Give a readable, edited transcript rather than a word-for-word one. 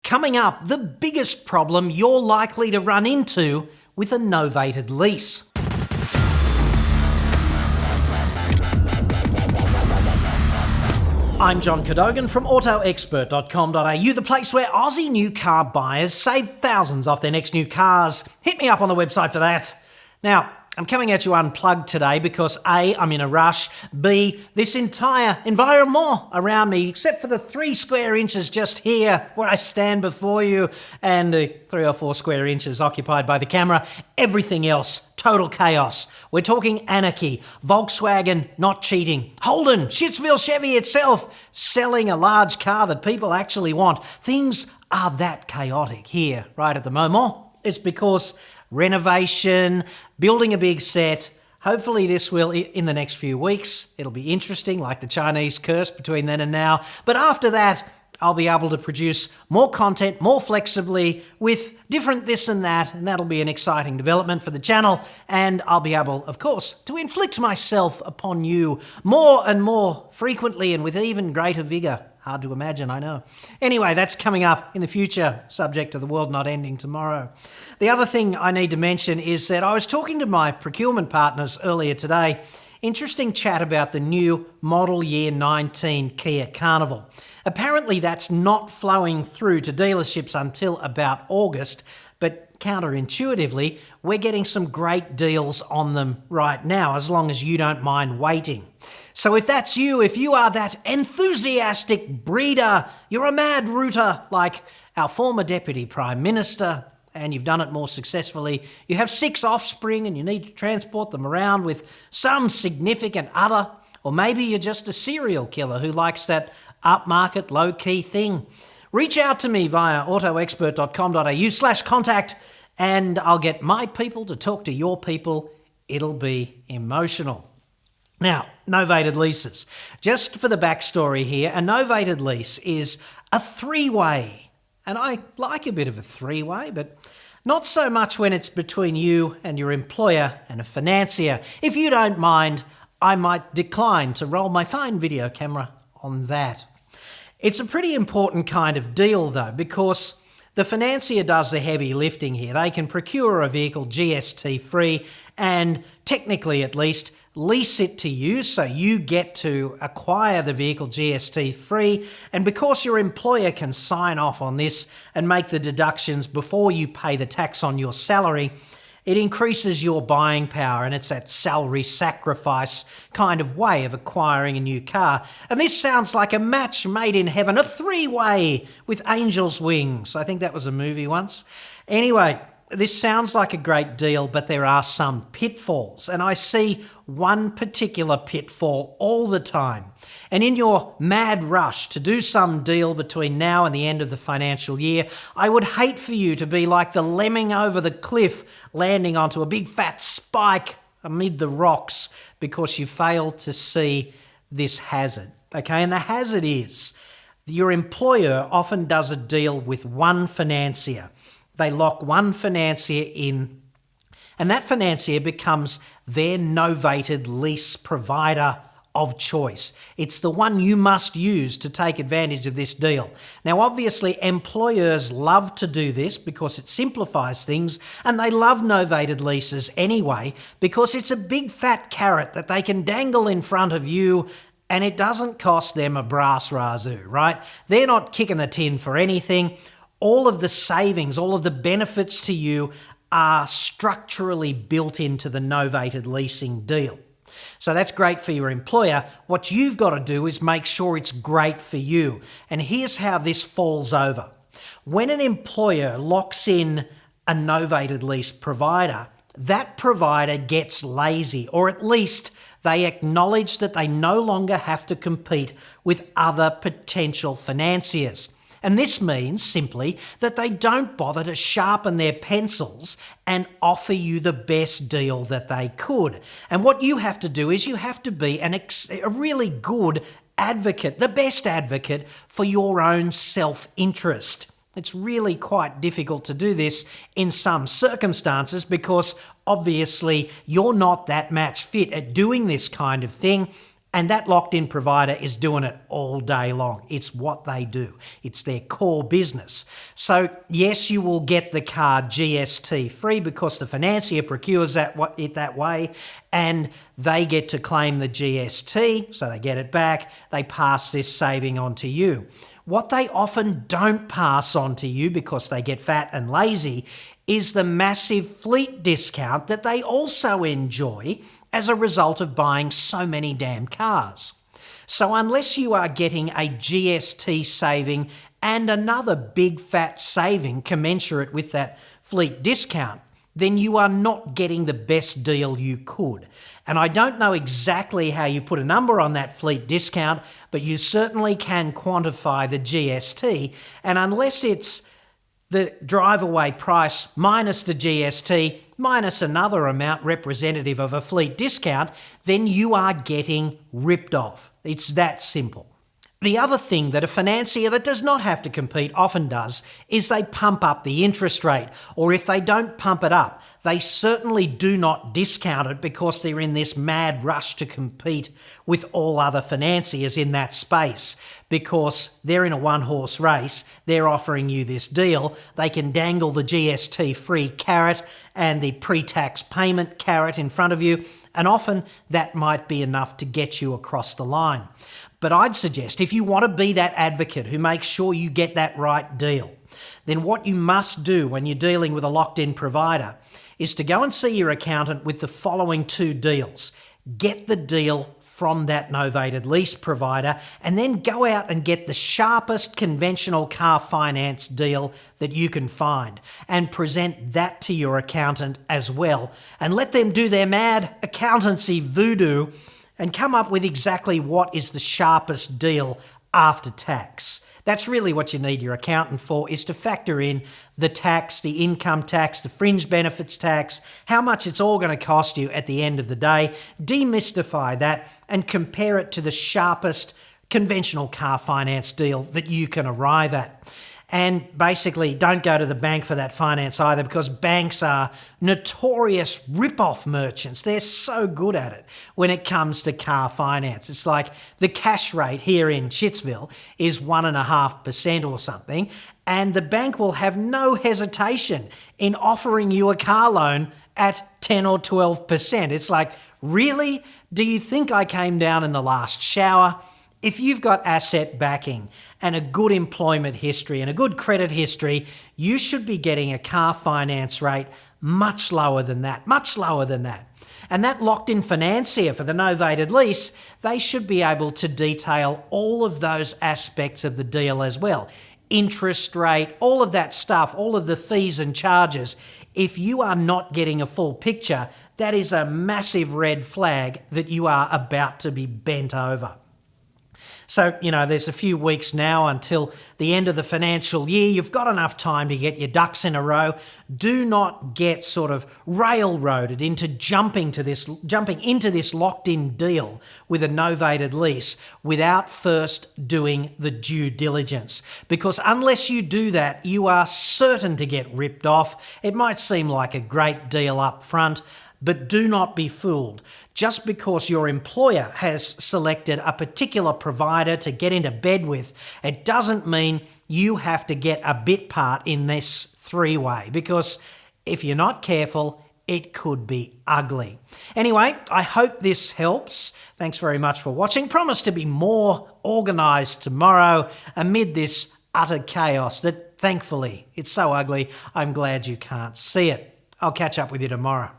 Coming up, the biggest problem you're likely to run into with a novated lease. I'm John Cadogan from AutoExpert.com.au, the place where Aussie new car buyers save thousands off their next new cars. Hit me up on the website for that. Now, I'm coming at you unplugged today because A, I'm in a rush, B, this entire environment around me, except for the 3 square inches just here where I stand before you, and the 3 or 4 square inches occupied by the camera, everything else, total chaos. We're talking anarchy, Volkswagen not cheating, Holden, Shitsville Chevy itself, selling a large car that people actually want. Things are that chaotic here right at the moment. It's because renovation, building a big set. Hopefully this will, in the next few weeks, it'll be interesting, like the Chinese curse between then and now. But after that, I'll be able to produce more content, more flexibly, with different this and that'll be an exciting development for the channel. And I'll be able, of course, to inflict myself upon you more and more frequently and with even greater vigour. Hard to imagine, I know. Anyway, that's coming up in the future, subject to the world not ending tomorrow. The other thing I need to mention is that I was talking to my procurement partners earlier today. Interesting chat about the new model year 19 Kia Carnival. Apparently that's not flowing through to dealerships until about August, but counterintuitively, we're getting some great deals on them right now, as long as you don't mind waiting. So if that's you, if you are that enthusiastic breeder, you're a mad rooter like our former Deputy Prime Minister, and you've done it more successfully, you have 6 offspring and you need to transport them around with some significant other, or maybe you're just a serial killer who likes that upmarket low-key thing, reach out to me via autoexpert.com.au/contact and I'll get my people to talk to your people. It'll be emotional. Now, novated leases. Just for the backstory here, a novated lease is a 3-way. And I like a bit of a 3-way, but not so much when it's between you and your employer and a financier. If you don't mind, I might decline to roll my fine video camera on that. It's a pretty important kind of deal though, because the financier does the heavy lifting here. They can procure a vehicle GST free and technically at least lease it to you, so you get to acquire the vehicle GST free, and because your employer can sign off on this and make the deductions before you pay the tax on your salary, it increases your buying power, and it's that salary sacrifice kind of way of acquiring a new car. And this sounds like a match made in heaven, a 3-way with angel's wings. I think that was a movie once. Anyway, this sounds like a great deal, but there are some pitfalls, and I see one particular pitfall all the time. And in your mad rush to do some deal between now and the end of the financial year, I would hate for you to be like the lemming over the cliff, landing onto a big fat spike amid the rocks because you failed to see this hazard. Okay, and the hazard is your employer often does a deal with one financier. They lock one financier in, and that financier becomes their novated lease provider of choice. It's the one you must use to take advantage of this deal. Now, obviously, employers love to do this because it simplifies things, and they love novated leases anyway because it's a big fat carrot that they can dangle in front of you, and it doesn't cost them a brass razoo, right? They're not kicking the tin for anything. All of the savings, all of the benefits to you are structurally built into the novated leasing deal. So that's great for your employer. What you've got to do is make sure it's great for you. And here's how this falls over. When an employer locks in a novated lease provider, that provider gets lazy, or at least they acknowledge that they no longer have to compete with other potential financiers. And this means simply that they don't bother to sharpen their pencils and offer you the best deal that they could. And what you have to do is you have to be a really good advocate, the best advocate for your own self-interest. It's really quite difficult to do this in some circumstances because obviously you're not that match fit at doing this kind of thing, And that locked-in provider is doing it all day long. It's what they do. It's their core business. So yes, you will get the car GST free because the financier procures it that way, and they get to claim the GST, so they get it back. They pass this saving on to you. What they often don't pass on to you because they get fat and lazy is the massive fleet discount that they also enjoy as a result of buying so many damn cars. So unless you are getting a GST saving and another big fat saving commensurate with that fleet discount, then you are not getting the best deal you could. And I don't know exactly how you put a number on that fleet discount, but you certainly can quantify the GST. And unless it's the drive-away price minus the GST minus another amount representative of a fleet discount, then you are getting ripped off. It's that simple. The other thing that a financier that does not have to compete often does is they pump up the interest rate, or if they don't pump it up, they certainly do not discount it because they're in this mad rush to compete with all other financiers in that space. Because they're in a one-horse race, they're offering you this deal. They can dangle the GST-free carrot and the pre-tax payment carrot in front of you, and often that might be enough to get you across the line. But I'd suggest if you want to be that advocate who makes sure you get that right deal, then what you must do when you're dealing with a locked-in provider is to go and see your accountant with the following two deals. Get the deal from that novated lease provider, and then go out and get the sharpest conventional car finance deal that you can find and present that to your accountant as well, and let them do their mad accountancy voodoo and come up with exactly what is the sharpest deal after tax. That's really what you need your accountant for, is to factor in the tax, the income tax, the fringe benefits tax, how much it's all going to cost you at the end of the day, demystify that and compare it to the sharpest conventional car finance deal that you can arrive at. And basically, don't go to the bank for that finance either, because banks are notorious rip-off merchants. They're so good at it when it comes to car finance. It's like the cash rate here in Shitsville is 1.5% or something, and the bank will have no hesitation in offering you a car loan at 10 or 12%. It's like, really? Do you think I came down in the last shower? If you've got asset backing and a good employment history and a good credit history, you should be getting a car finance rate much lower than that, much lower than that. And that locked-in financier for the novated lease, they should be able to detail all of those aspects of the deal as well. Interest rate, all of that stuff, all of the fees and charges. If you are not getting a full picture, that is a massive red flag that you are about to be bent over. So, there's a few weeks now until the end of the financial year. You've got enough time to get your ducks in a row. Do not get sort of railroaded into jumping into this locked-in deal with a novated lease without first doing the due diligence. Because unless you do that, you are certain to get ripped off. It might seem like a great deal up front, but do not be fooled. Just because your employer has selected a particular provider to get into bed with, it doesn't mean you have to get a bit part in this three-way, because if you're not careful, it could be ugly. Anyway, I hope this helps. Thanks very much for watching. Promise to be more organised tomorrow amid this utter chaos that, thankfully, it's so ugly, I'm glad you can't see it. I'll catch up with you tomorrow.